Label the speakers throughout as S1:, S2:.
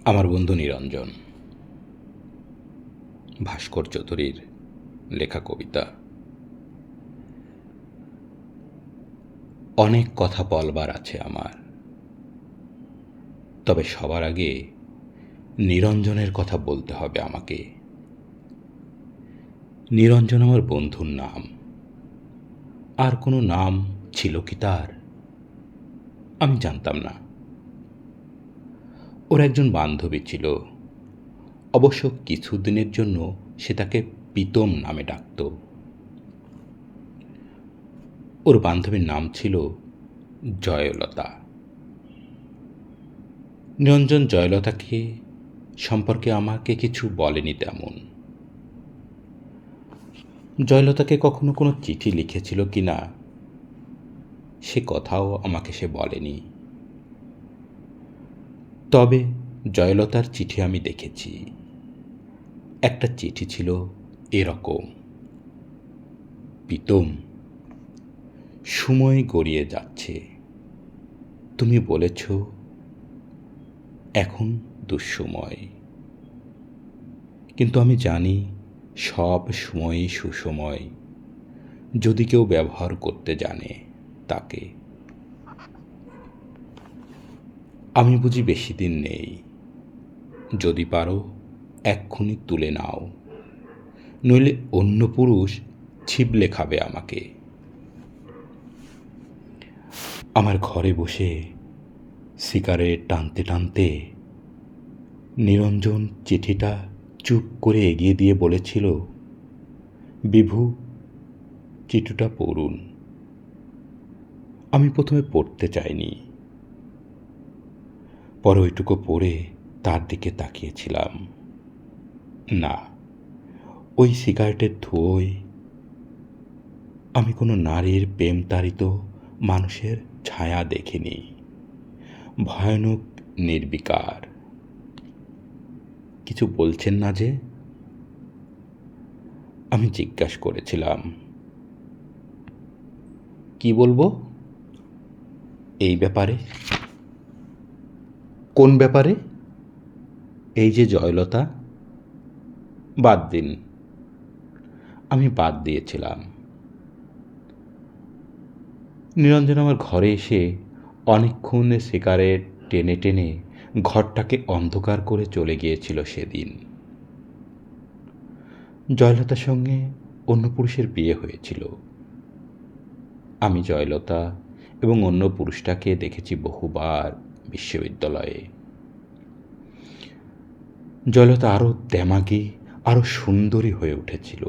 S1: আমার বন্ধু নিরঞ্জন, ভাস্কর চৌধুরীর লেখা কবিতা। অনেক কথা বলবার আছে আমার, তবে সবার আগে নিরঞ্জনের কথা বলতে হবে আমাকে। নিরঞ্জন আমার বন্ধুর নাম। আর কোনো নাম ছিল কি তার আমি জানতাম না। ওর একজন বান্ধবী ছিল, অবশ্য কিছুদিনের জন্য সে তাকে প্রীতম নামে ডাকত। ওর বান্ধবীর নাম ছিল জয়লতা। নিরঞ্জন জয়লতাকে সম্পর্কে আমাকে কিছু বলেনি তেমন। জয়লতাকে কখনো কোনো চিঠি লিখেছিল কি না সে কথাও আমাকে সে বলেনি। তবে জয়লতার চিঠি আমি দেখেছি। একটা চিঠি ছিল এরকম: প্রীতম, সময় গড়িয়ে যাচ্ছে, তুমি বলেছ এখন দুঃসময়, কিন্তু আমি জানি সব সময়ই সুসময়, যদি কেউ ব্যবহার করতে জানে তাকে। আমি বুঝি বেশি দিন নেই, যদি পারো এক্ষুনি তুলে নাও, নইলে অন্য পুরুষ ছিবলে খাবে আমাকে। আমার ঘরে বসে সিগারেট টানতে টানতে নিরঞ্জন চিঠিটা চুপ করে এগিয়ে দিয়ে বলেছিল, বিভু, চিঠিটা পড়ুন। আমি প্রথমে পড়তে চাইনি, পরে ওইটুকু পড়ে তার দিকে তাকিয়েছিলাম। না, ওই সিগারেটের ধোঁয়ায় আমি কোনো নারীর প্রেম তাড়িত মানুষের ছায়া দেখিনি। ভয়ানক নির্বিকার। কিছু বলছেন না যে? আমি জিজ্ঞাসা করেছিলাম, কি বলবো? এই ব্যাপারে? কোন ব্যাপারে? এই যে জয়লতা? বাদ দিন। আমি বাদ দিয়েছিলাম। নিরঞ্জন আমার ঘরে এসে অনেকক্ষণ সিগারেট টেনে টেনে ঘরটাকে অন্ধকার করে চলে গিয়েছিল সেদিন। জয়লতার সঙ্গে অন্য পুরুষের বিয়ে হয়েছিল। আমি জয়লতা এবং অন্য পুরুষটাকে দেখেছি বহুবার বিশ্ববিদ্যালয়ে। জয়লতা আরও দেমাগী, আরও সুন্দরী হয়ে উঠেছিল।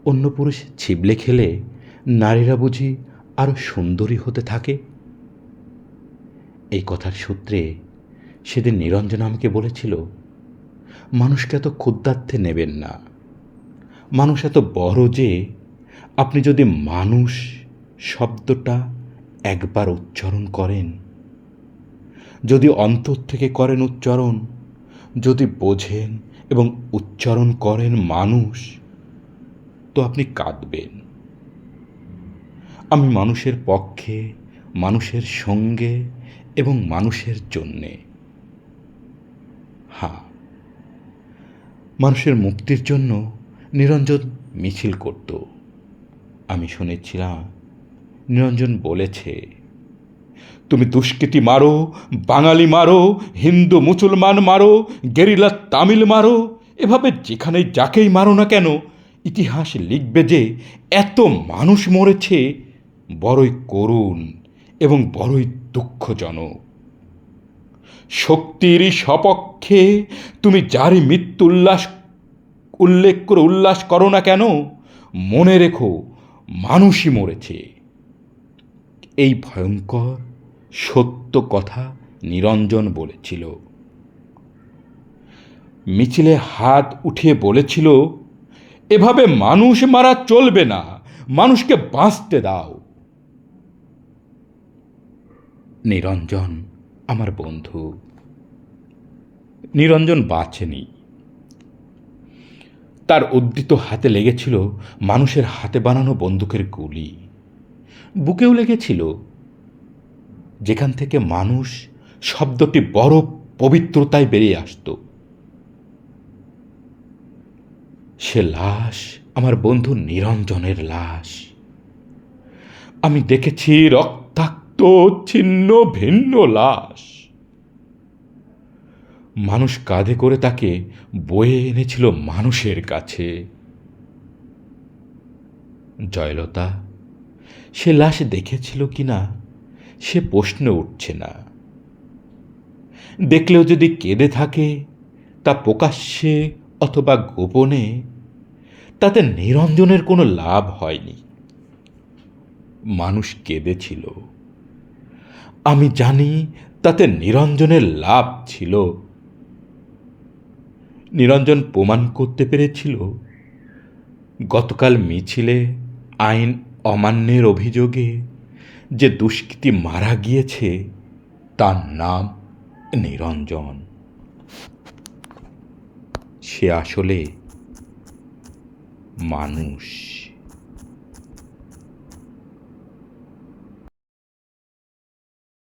S1: অন্য পুরুষ ছিবলে খেলে নারীরা বুঝি আরও সুন্দরী হতে থাকে। এই কথার সূত্রে সেদিন নিরঞ্জন আমাকে বলেছিল, মানুষকে এত ক্ষুদ্রার্থে নেবেন না। মানুষ এত বড় যে আপনি যদি মানুষ শব্দটা একবার উচ্চারণ করেন, যদি অন্তর থেকে করেন উচ্চারণ, যদি বোঝেন এবং উচ্চারণ করেন মানুষ, তো আপনি কাঁদবেন। আমি মানুষের পক্ষে, মানুষের সঙ্গে এবং মানুষের জন্যে। হ্যাঁ, মানুষের মুক্তির জন্য নিরঞ্জন মিছিল করত। আমি শুনেছিলাম নিরঞ্জন বলেছে, তুমি দুষ্কৃতী মারো, বাঙালি মারো, হিন্দু মুসলমান মারো, গেরিলা তামিল মারো, এভাবে যেখানে যাকেই মারো না কেন, ইতিহাস লিখবে যে এত মানুষ মরেছে, বড়ই করুণ এবং বড়ই দুঃখজনক। শক্তির সপক্ষে তুমি যারই মৃত্যু উল্লেখ করে উল্লাস করো না কেন, মনে রেখো মানুষই মরেছে। এই ভয়ঙ্কর সত্য কথা নিরঞ্জন বলেছিল। মিছিলে হাত উঠিয়ে বলেছিল, এভাবে মানুষ মারা চলবে না, মানুষকে বাঁচতে দাও। নিরঞ্জন আমার বন্ধু। নিরঞ্জন বাঁচেনি। তার উদ্ধৃত হাতে লেগেছিল মানুষের হাতে বানানো বন্দুকের গুলি। বুকেও লেগেছিল, যেখান থেকে মানুষ শব্দটি বড় পবিত্রতায় বেরিয়ে আসতো। সে লাশ আমার বন্ধু নিরঞ্জনের লাশ। আমি দেখেছি রক্তাক্ত ছিন্ন ভিন্ন লাশ। মানুষ কাঁধে করে তাকে বয়ে এনেছিল মানুষের কাছে। জয়লতা সে লাশ দেখেছিল কিনা সে প্রশ্ন উঠছে না। দেখলেও যদি কেঁদে থাকে তা প্রকাশ্যে অথবা গোপনে, তাতে নিরঞ্জনের কোনো লাভ হয়নি। মানুষ কেঁদেছিল, আমি জানি তাতে নিরঞ্জনের লাভ ছিল। নিরঞ্জন প্রমাণ করতে পেরেছিল গতকাল মিছিলে আইন অমান্যের অভিযোগে যে দুষ্কৃতী মারা গিয়েছে তার নাম নিরঞ্জন। সে আসলে মানুষ।